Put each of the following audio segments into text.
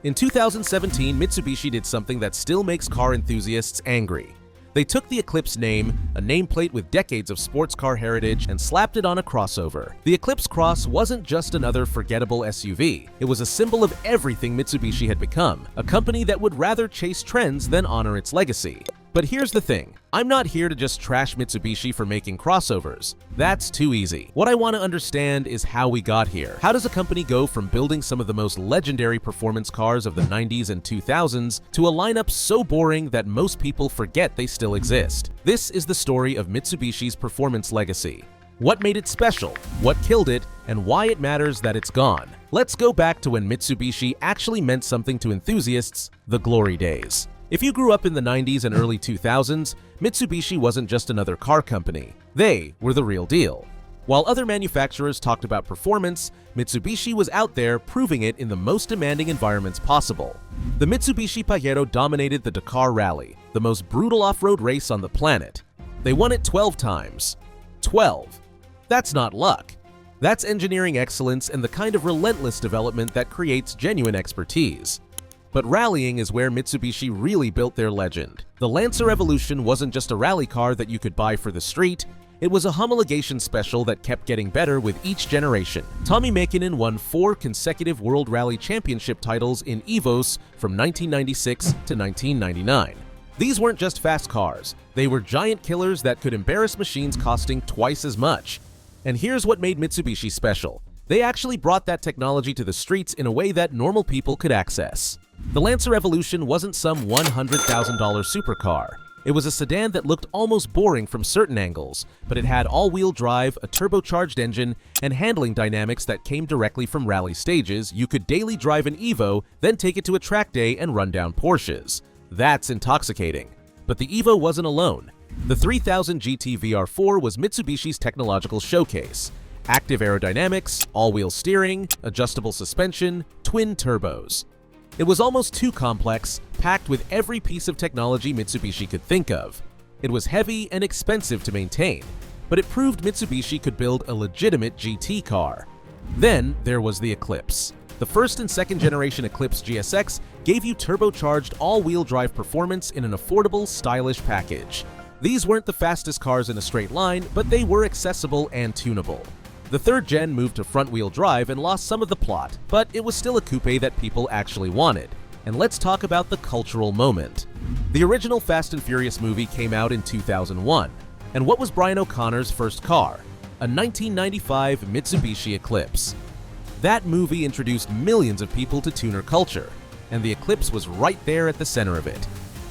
In 2017, Mitsubishi did something that still makes car enthusiasts angry. They took the Eclipse name, a nameplate with decades of sports car heritage, and slapped it on a crossover. The Eclipse Cross wasn't just another forgettable SUV. It was a symbol of everything Mitsubishi had become, a company that would rather chase trends than honor its legacy. But here's the thing, I'm not here to just trash Mitsubishi for making crossovers. That's too easy. What I want to understand is how we got here. How does a company go from building some of the most legendary performance cars of the 90s and 2000s to a lineup so boring that most people forget they still exist? This is the story of Mitsubishi's performance legacy. What made it special, what killed it, and why it matters that it's gone. Let's go back to when Mitsubishi actually meant something to enthusiasts, the glory days. If you grew up in the 90s and early 2000s, Mitsubishi wasn't just another car company. They were the real deal. While other manufacturers talked about performance, Mitsubishi was out there proving it in the most demanding environments possible. The Mitsubishi Pajero dominated the Dakar Rally, the most brutal off-road race on the planet. They won it 12 times. 12. That's not luck. That's engineering excellence and the kind of relentless development that creates genuine expertise. But rallying is where Mitsubishi really built their legend. The Lancer Evolution wasn't just a rally car that you could buy for the street, it was a homologation special that kept getting better with each generation. Tommy Mäkinen won 4 consecutive World Rally Championship titles in EVOs from 1996 to 1999. These weren't just fast cars, they were giant killers that could embarrass machines costing twice as much. And here's what made Mitsubishi special. They actually brought that technology to the streets in a way that normal people could access. The Lancer Evolution wasn't some $100,000 supercar. It was a sedan that looked almost boring from certain angles, but it had all-wheel drive, a turbocharged engine, and handling dynamics that came directly from rally stages. You could daily drive an Evo, then take it to a track day and run down Porsches. That's intoxicating. But the Evo wasn't alone. The 3000 GT VR-4 was Mitsubishi's technological showcase. Active aerodynamics, all-wheel steering, adjustable suspension, twin turbos. It was almost too complex, packed with every piece of technology Mitsubishi could think of. It was heavy and expensive to maintain, but it proved Mitsubishi could build a legitimate GT car. Then there was the Eclipse. The first and second generation Eclipse GSX gave you turbocharged all-wheel drive performance in an affordable, stylish package. These weren't the fastest cars in a straight line, but they were accessible and tunable. The third gen moved to front-wheel drive and lost some of the plot, but it was still a coupe that people actually wanted. And let's talk about the cultural moment. The original Fast and Furious movie came out in 2001, and what was Brian O'Connor's first car? A 1995 Mitsubishi Eclipse. That movie introduced millions of people to tuner culture, and the Eclipse was right there at the center of it.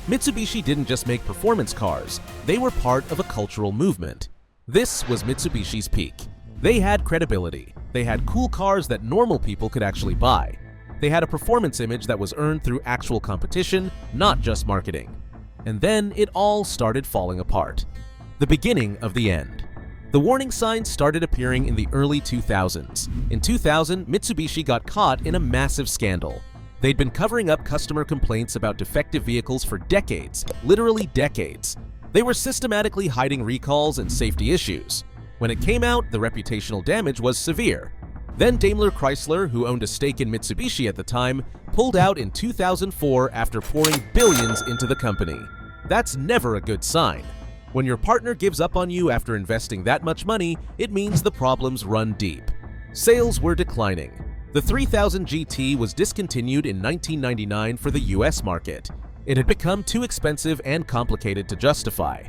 Mitsubishi didn't just make performance cars, they were part of a cultural movement. This was Mitsubishi's peak. They had credibility. They had cool cars that normal people could actually buy. They had a performance image that was earned through actual competition, not just marketing. And then it all started falling apart. The beginning of the end. The warning signs started appearing in the early 2000s. In 2000, Mitsubishi got caught in a massive scandal. They'd been covering up customer complaints about defective vehicles for decades, literally decades. They were systematically hiding recalls and safety issues. When it came out, the reputational damage was severe. Then Daimler Chrysler, who owned a stake in Mitsubishi at the time, pulled out in 2004 after pouring billions into the company. That's never a good sign. When your partner gives up on you after investing that much money, it means the problems run deep. Sales were declining. The 3000 GT was discontinued in 1999 for the US market. It had become too expensive and complicated to justify.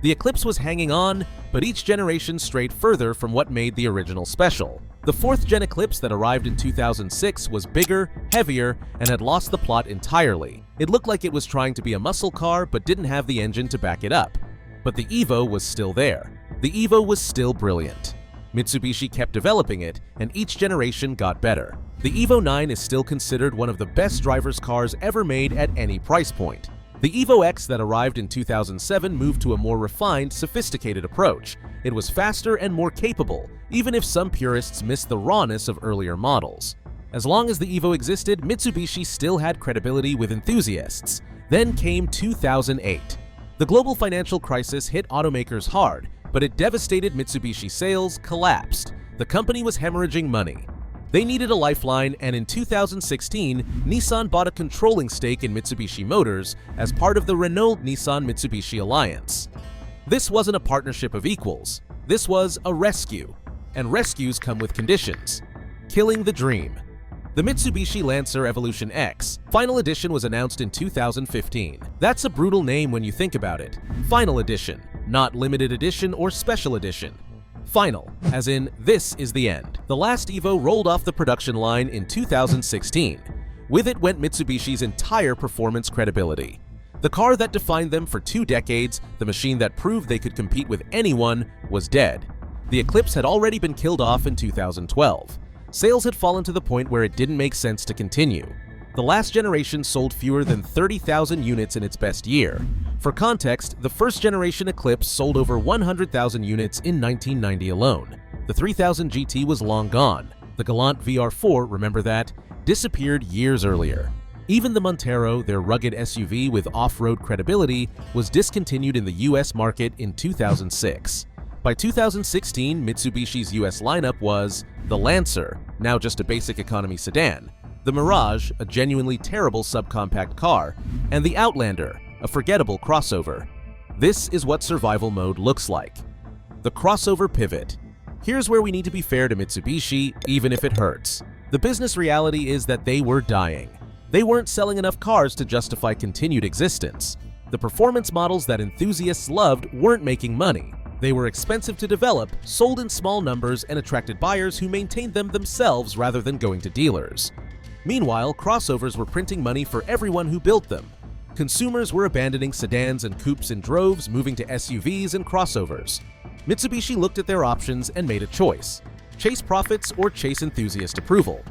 The Eclipse was hanging on, but each generation strayed further from what made the original special. The 4th gen Eclipse that arrived in 2006 was bigger, heavier, and had lost the plot entirely. It looked like it was trying to be a muscle car but didn't have the engine to back it up. But the Evo was still there. The Evo was still brilliant. Mitsubishi kept developing it, and each generation got better. The Evo 9 is still considered one of the best driver's cars ever made at any price point. The Evo X that arrived in 2007 moved to a more refined, sophisticated approach. It was faster and more capable, even if some purists missed the rawness of earlier models. As long as the Evo existed, Mitsubishi still had credibility with enthusiasts. Then came 2008. The global financial crisis hit automakers hard, but it devastated Mitsubishi. Sales collapsed. The company was hemorrhaging money. They needed a lifeline, and in 2016, Nissan bought a controlling stake in Mitsubishi Motors as part of the Renault-Nissan-Mitsubishi alliance. This wasn't a partnership of equals. This was a rescue. And rescues come with conditions. Killing the dream. The Mitsubishi Lancer Evolution X Final Edition was announced in 2015. That's a brutal name when you think about it. Final Edition, not Limited Edition or Special Edition. Final, as in this is the end. The last Evo rolled off the production line in 2016. With it went Mitsubishi's entire performance credibility. The car that defined them for 2 decades, the machine that proved they could compete with anyone, was dead. The Eclipse had already been killed off in 2012. Sales had fallen to the point where it didn't make sense to continue. The last generation sold fewer than 30,000 units in its best year. For context, the first generation Eclipse sold over 100,000 units in 1990 alone. The 3000 GT was long gone. The Galant VR-4, remember that, disappeared years earlier. Even the Montero, their rugged SUV with off-road credibility, was discontinued in the US market in 2006. By 2016, Mitsubishi's US lineup was the Lancer, now just a basic economy sedan, the Mirage, a genuinely terrible subcompact car, and the Outlander, a forgettable crossover. This is what survival mode looks like. The crossover pivot. Here's where we need to be fair to Mitsubishi, even if it hurts. The business reality is that they were dying. They weren't selling enough cars to justify continued existence. The performance models that enthusiasts loved weren't making money. They were expensive to develop, sold in small numbers, and attracted buyers who maintained them themselves rather than going to dealers. Meanwhile, crossovers were printing money for everyone who built them. Consumers were abandoning sedans and coupes in droves, moving to SUVs and crossovers. Mitsubishi looked at their options and made a choice: chase profits or chase enthusiast approval.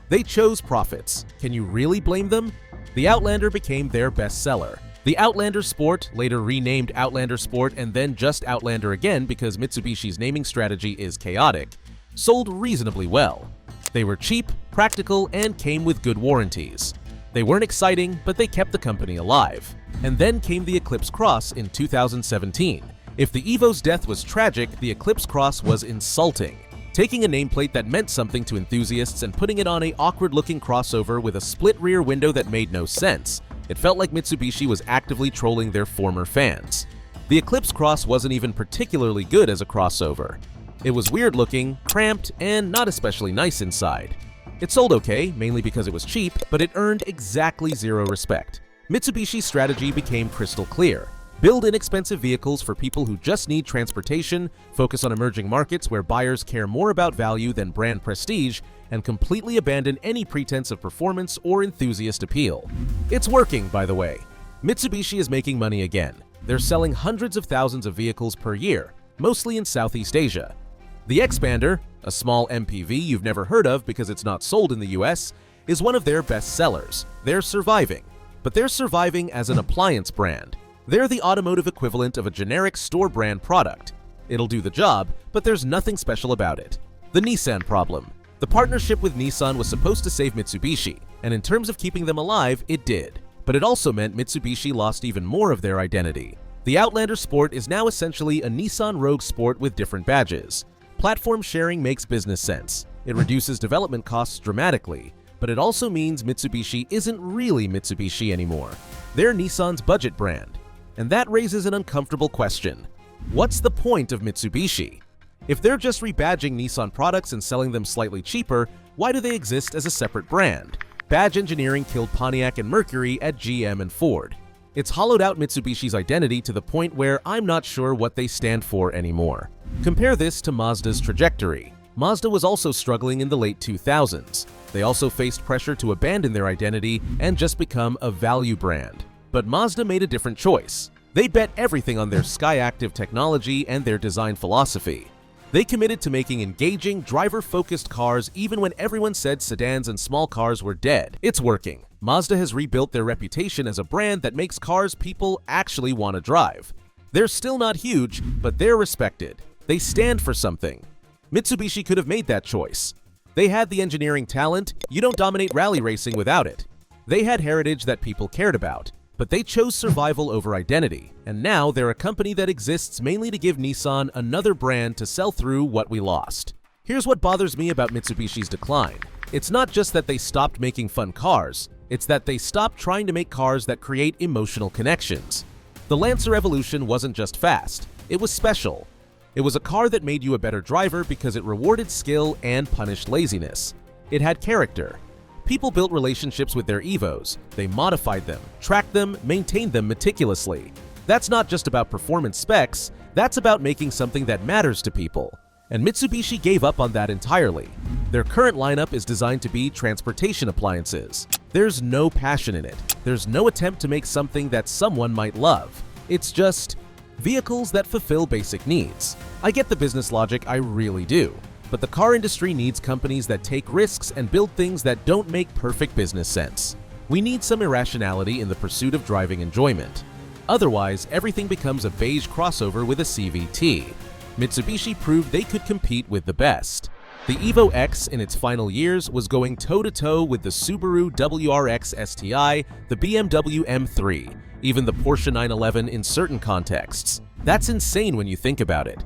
They chose profits. Can you really blame them? The Outlander became their bestseller. The Outlander Sport, later renamed Outlander Sport and then just Outlander again because Mitsubishi's naming strategy is chaotic, sold reasonably well. They were cheap, practical, and came with good warranties. They weren't exciting, but they kept the company alive. And then came the Eclipse Cross in 2017. If the Evo's death was tragic, the Eclipse Cross was insulting. Taking a nameplate that meant something to enthusiasts and putting it on an awkward-looking crossover with a split rear window that made no sense, it felt like Mitsubishi was actively trolling their former fans. The Eclipse Cross wasn't even particularly good as a crossover. It was weird-looking, cramped, and not especially nice inside. It sold okay, mainly because it was cheap, but it earned exactly zero respect. Mitsubishi's strategy became crystal clear. Build inexpensive vehicles for people who just need transportation, focus on emerging markets where buyers care more about value than brand prestige, and completely abandon any pretense of performance or enthusiast appeal. It's working, by the way. Mitsubishi is making money again. They're selling hundreds of thousands of vehicles per year, mostly in Southeast Asia. The Xpander, a small MPV you've never heard of because it's not sold in the US, is one of their best sellers. They're surviving. But they're surviving as an appliance brand. They're the automotive equivalent of a generic store brand product. It'll do the job, but there's nothing special about it. The Nissan problem. The partnership with Nissan was supposed to save Mitsubishi, and in terms of keeping them alive, it did. But it also meant Mitsubishi lost even more of their identity. The Outlander Sport is now essentially a Nissan Rogue Sport with different badges. Platform sharing makes business sense. It reduces development costs dramatically, but it also means Mitsubishi isn't really Mitsubishi anymore. They're Nissan's budget brand. And that raises an uncomfortable question. What's the point of Mitsubishi? If they're just rebadging Nissan products and selling them slightly cheaper, why do they exist as a separate brand? Badge engineering killed Pontiac and Mercury at GM and Ford. It's hollowed out Mitsubishi's identity to the point where I'm not sure what they stand for anymore. Compare this to Mazda's trajectory. Mazda was also struggling in the late 2000s. They also faced pressure to abandon their identity and just become a value brand. But Mazda made a different choice. They bet everything on their Skyactiv technology and their design philosophy. They committed to making engaging, driver-focused cars even when everyone said sedans and small cars were dead. It's working. Mazda has rebuilt their reputation as a brand that makes cars people actually want to drive. They're still not huge, but they're respected. They stand for something. Mitsubishi could have made that choice. They had the engineering talent. You don't dominate rally racing without it. They had heritage that people cared about. But they chose survival over identity, and now they're a company that exists mainly to give Nissan another brand to sell through what we lost. Here's what bothers me about Mitsubishi's decline. It's not just that they stopped making fun cars, it's that they stopped trying to make cars that create emotional connections. The Lancer Evolution wasn't just fast, it was special. It was a car that made you a better driver because it rewarded skill and punished laziness. It had character. People built relationships with their Evos, they modified them, tracked them, maintained them meticulously. That's not just about performance specs, that's about making something that matters to people. And Mitsubishi gave up on that entirely. Their current lineup is designed to be transportation appliances. There's no passion in it. There's no attempt to make something that someone might love. It's just vehicles that fulfill basic needs. I get the business logic, I really do. But the car industry needs companies that take risks and build things that don't make perfect business sense. We need some irrationality in the pursuit of driving enjoyment. Otherwise, everything becomes a beige crossover with a CVT. Mitsubishi proved they could compete with the best. The Evo X in its final years was going toe-to-toe with the Subaru WRX STI, the BMW M3, even the Porsche 911 in certain contexts. That's insane when you think about it.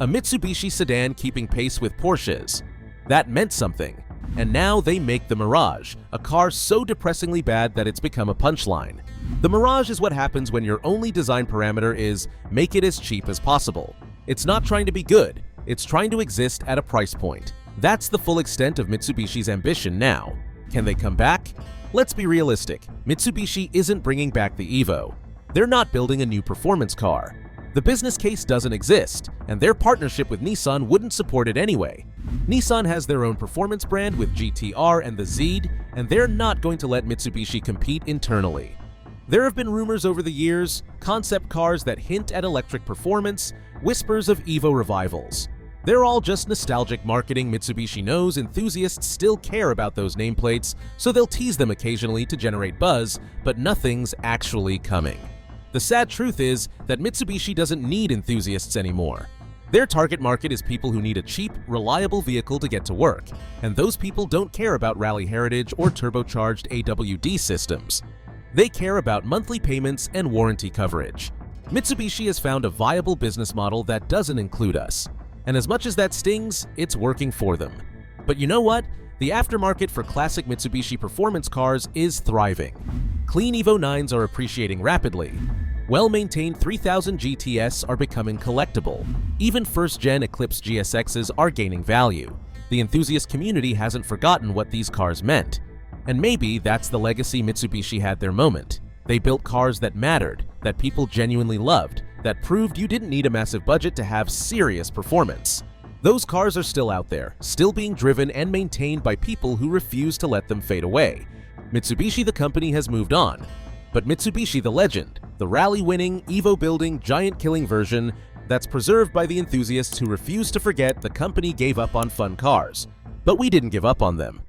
A Mitsubishi sedan keeping pace with Porsches. That meant something. And now they make the Mirage, a car so depressingly bad that it's become a punchline. The Mirage is what happens when your only design parameter is make it as cheap as possible. It's not trying to be good, it's trying to exist at a price point. That's the full extent of Mitsubishi's ambition now. Can they come back? Let's be realistic, Mitsubishi isn't bringing back the Evo. They're not building a new performance car. The business case doesn't exist, and their partnership with Nissan wouldn't support it anyway. Nissan has their own performance brand with GT-R and the Zeed, and they're not going to let Mitsubishi compete internally. There have been rumors over the years, concept cars that hint at electric performance, whispers of Evo revivals. They're all just nostalgic marketing. Mitsubishi knows enthusiasts still care about those nameplates, so they'll tease them occasionally to generate buzz, but nothing's actually coming. The sad truth is that Mitsubishi doesn't need enthusiasts anymore. Their target market is people who need a cheap, reliable vehicle to get to work, and those people don't care about rally heritage or turbocharged AWD systems. They care about monthly payments and warranty coverage. Mitsubishi has found a viable business model that doesn't include us. And as much as that stings, it's working for them. But you know what? The aftermarket for classic Mitsubishi performance cars is thriving. Clean Evo 9s are appreciating rapidly. Well-maintained 3000 GTS are becoming collectible. Even first-gen Eclipse GSXs are gaining value. The enthusiast community hasn't forgotten what these cars meant. And maybe that's the legacy Mitsubishi had their moment. They built cars that mattered, that people genuinely loved, that proved you didn't need a massive budget to have serious performance. Those cars are still out there, still being driven and maintained by people who refuse to let them fade away. Mitsubishi the company has moved on. But Mitsubishi the legend, the rally-winning, Evo-building, giant-killing version that's preserved by the enthusiasts who refuse to forget the company gave up on fun cars. But we didn't give up on them.